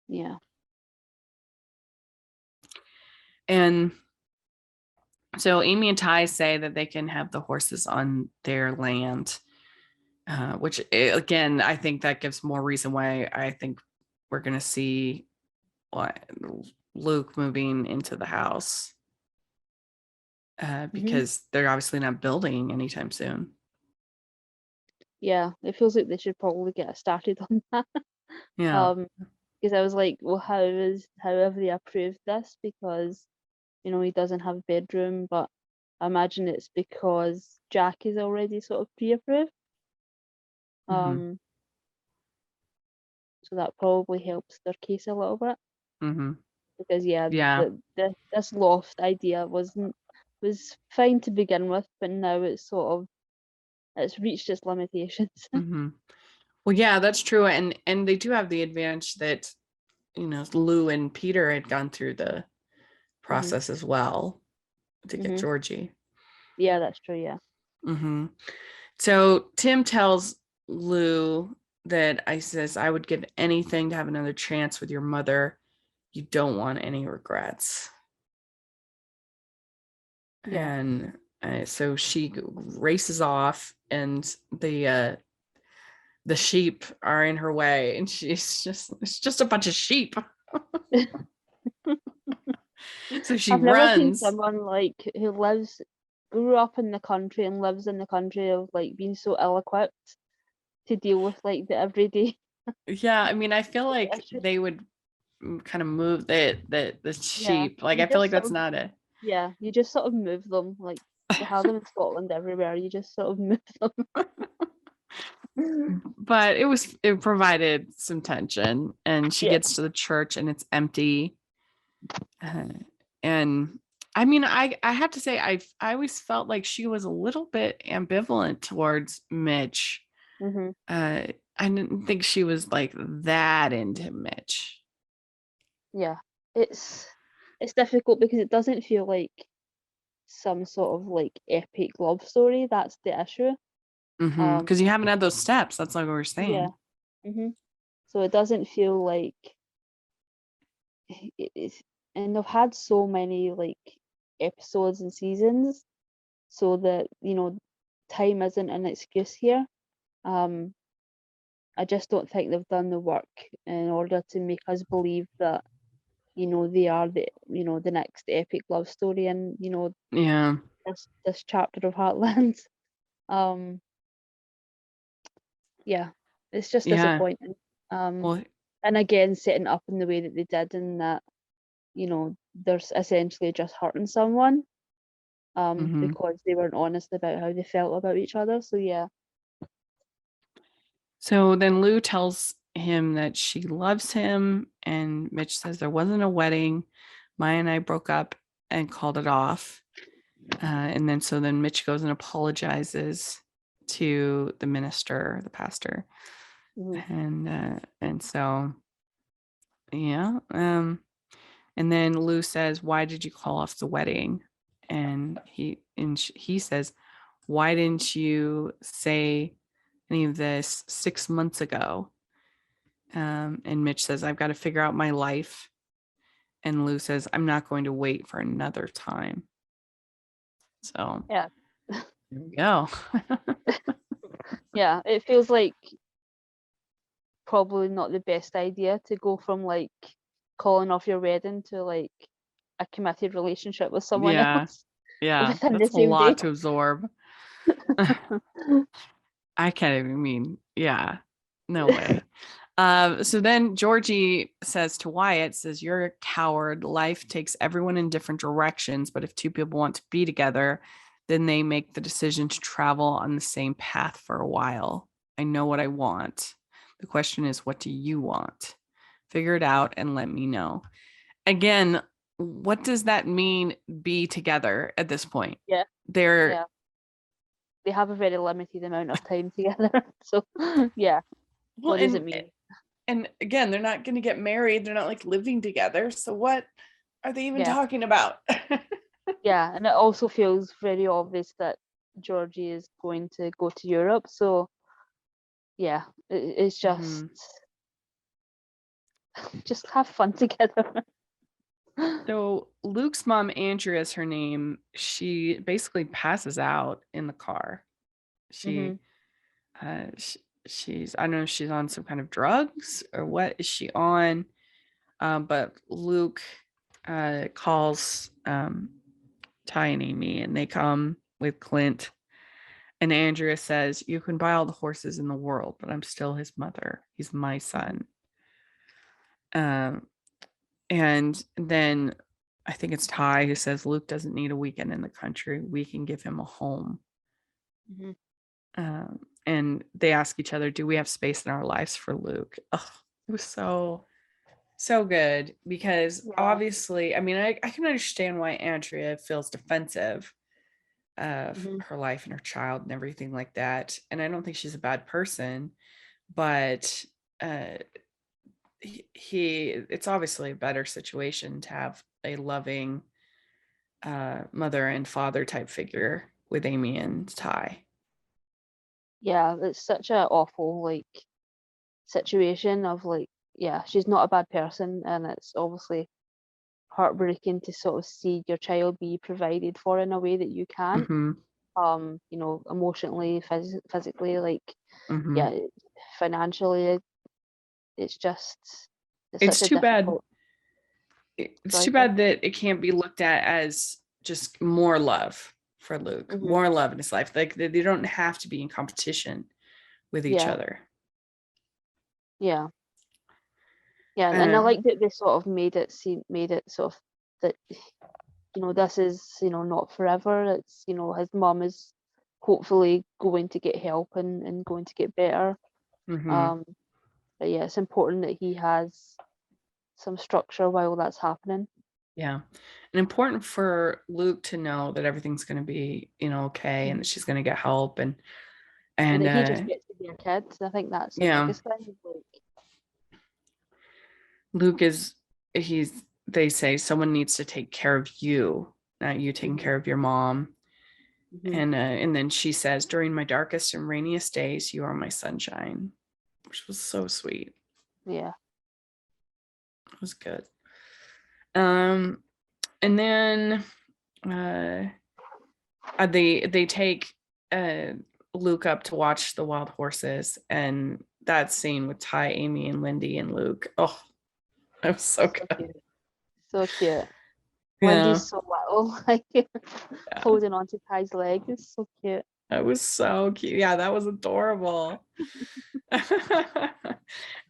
yeah. And so Amy and Ty say that they can have the horses on their land, which again, I think that gives more reason why I think we're going to see Luke moving into the house, because they're obviously not building anytime soon. Yeah, it feels like they should probably get started on that. Yeah. Because I was like, well, how have they approved this? Because he doesn't have a bedroom, but I imagine it's because Jack is already sort of pre-approved. Mhm. So that probably helps their case a little bit. Mhm. Because yeah, Yeah. this loft idea was fine to begin with, but now it's reached its limitations. Mhm. Well, yeah, that's true, and they do have the advantage that Lou and Peter had gone through the process as well to get Georgie. Yeah, that's true. Yeah. Mm-hmm. So Tim tells Lou that I would give anything to have another chance with your mother. You don't want any regrets. Yeah. And so she races off, and the sheep are in her way, and it's just a bunch of sheep. So she I've never seen runs. someone like who grew up in the country and lives in the country of like being so ill-equipped to deal with like the everyday. Yeah, I mean, I feel like issue. they would kind of move the Yeah, sheep. Like, you I feel just like sort that's of not a. yeah, you just sort of move them like they have them in Scotland everywhere. You just sort of move them. But it provided some tension, and she Yeah. gets to the church and it's empty. And I mean, I have to say, I always felt like she was a little bit ambivalent towards Mitch. Mm-hmm. I didn't think she was like that into Mitch. Yeah, it's difficult because it doesn't feel like some sort of like epic love story. That's the issue. Because you haven't had those steps. That's like what we're Yeah. saying. Mm-hmm. So it doesn't feel like it's, and they've had so many like episodes and seasons, so that time isn't an excuse here. I just don't think they've done the work in order to make us believe that they are the next epic love story, and Yeah. this chapter of Heartland. Um, yeah, it's just Yeah. disappointing. Well, And again, setting up in the way that they did, in that there's essentially just hurting someone, because they weren't honest about how they felt about each other. So yeah. So then Lou tells him that she loves him, and Mitch says there wasn't a wedding. Maya and I broke up and called it off. And then Mitch goes and apologizes to the minister, the pastor. And so yeah. And then Lou says, "Why did you call off the wedding?" And he says, "Why didn't you say any of this 6 months ago?" And Mitch says, "I've got to figure out my life." And Lou says, "I'm not going to wait for another time." So Yeah. There we go. Yeah, it feels like probably not the best idea to go from like calling off your wedding to like a committed relationship with someone else Yeah, within the that's a same day. lot to absorb. I can't even mean, yeah, no way. So then Georgie says to Wyatt, says, "You're a coward. Life takes everyone in different directions, but if two people want to be together, then they make the decision to travel on the same path for a while. I know what I want. The question is, what do you want? Figure it out and let me know." Again, what does that mean, be together at this point? Yeah. They're Yeah. They have a very limited amount of time together. So yeah. well, What does it mean? And again, they're not going to get married. They're not like living together. So what are they even Yeah. talking about? Yeah, and it also feels very obvious that Georgie is going to go to Europe. So yeah, it's just just have fun together. So Luke's mom, Andrea is her name. She basically passes out in the car. She's I don't know if she's on some kind of drugs or what is she on. But Luke calls Ty and Amy, and they come with Clint. And Andrea says, "You can buy all the horses in the world, but I'm still his mother. He's my son." And then I think it's Ty who says, "Luke doesn't need a weekend in the country. We can give him a home." And they ask each other, "Do we have space in our lives for Luke?" Oh, it was so good because obviously, I mean, I can understand why Andrea feels defensive of her life and her child and everything like that. And I don't think she's a bad person, but it's obviously a better situation to have a loving mother and father type figure with Amy and Ty. Yeah, it's such an awful like situation of like, yeah, she's not a bad person, and it's obviously heartbreaking to sort of see your child be provided for in a way that you can't. You know, emotionally, physically, like, yeah, financially, it's just it's such a too bad. difficult. It's too bad that it can't be looked at as just more love for Luke, more love in his life. Like they don't have to be in competition with each other. Yeah. Yeah, and I like that they sort of made it sort of that, you know, this is, you know, not forever. It's, you know, his mum is hopefully going to get help and going to get better. But yeah, it's important that he has some structure while that's happening. Yeah. And important for Luke to know that everything's going to be, you know, okay, and that she's going to get help and that he just gets to be a kid. I think that's the biggest thing. Like, Luke they say someone needs to take care of you, not you taking care of your mom. And then she says, "During my darkest and rainiest days, you are my sunshine," which was so sweet. Yeah. It was good. And then they take Luke up to watch the wild horses, and that scene with Ty, Amy, and Lindy and Luke. Oh, it was so good. Cute. So cute. Yeah. Lindy's so little, like holding on to Ty's leg. It's so cute. It was so cute. Yeah, that was adorable.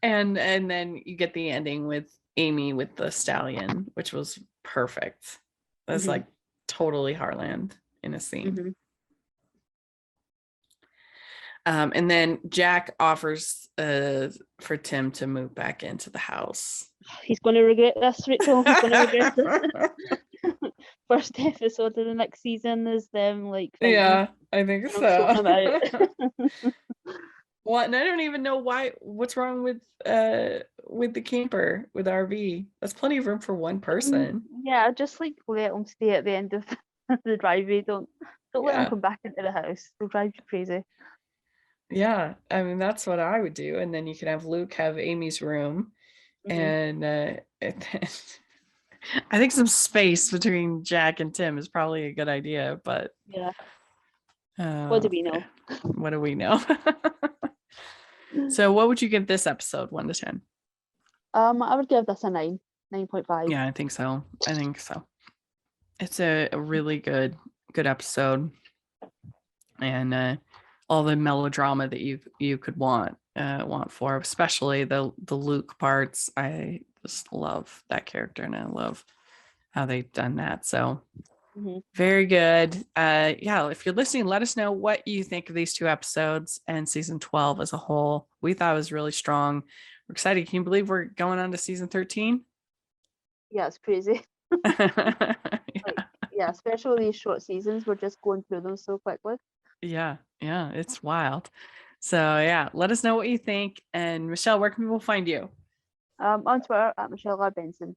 and then you get the ending with Amy with the stallion, which was perfect. That's like totally Heartland in a scene. And then Jack offers for Tim to move back into the house. He's going to regret this, Rachel. He's going to regret this. First episode of the next season is them like fighting. Yeah, I think so. What? And I don't even know what's wrong with the camper, with RV. That's plenty of room for one person. Yeah, just like let them stay at the end of the driveway. Don't let them come back into the house. They'll drive you crazy. Yeah, I mean that's what I would do, and then you can have Luke have Amy's room, and I think some space between Jack and Tim is probably a good idea. But What do we know? What do we know? So what would you give this episode, 1 to 10? I would give this a 9.5. Yeah, I think so. It's a really good episode, and all the melodrama that you could want for, especially the Luke parts. I just love that character, and I love how they've done that. So very good. Yeah, if you're listening, let us know what you think of these 2 episodes and season 12 as a whole. We thought it was really strong. We're excited. Can you believe we're going on to season 13? Yeah, it's crazy. Yeah, especially these short seasons. We're just going through them so quickly. Yeah, it's wild. So yeah, let us know what you think. And Michelle, where can people find you? On Twitter at Michelle R. Benson.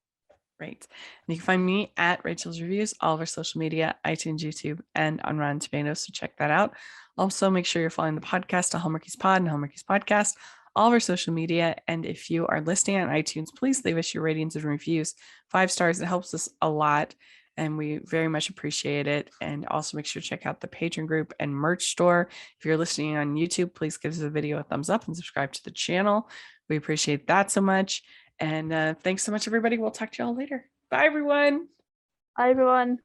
Great. And you can find me at Rachel's Reviews, all of our social media, iTunes, YouTube, and on Rotten Tomatoes. So check that out. Also, make sure you're following the podcast to Hallmarkies Pod and Hallmarkies Podcast, all of our social media. And if you are listening on iTunes, please leave us your ratings and reviews. 5 stars. It helps us a lot, and we very much appreciate it. And also make sure to check out the Patreon group and merch store. If you're listening on YouTube, please give the video a thumbs up and subscribe to the channel. We appreciate that so much. And thanks so much, everybody. We'll talk to y'all later. Bye, everyone. Bye, everyone.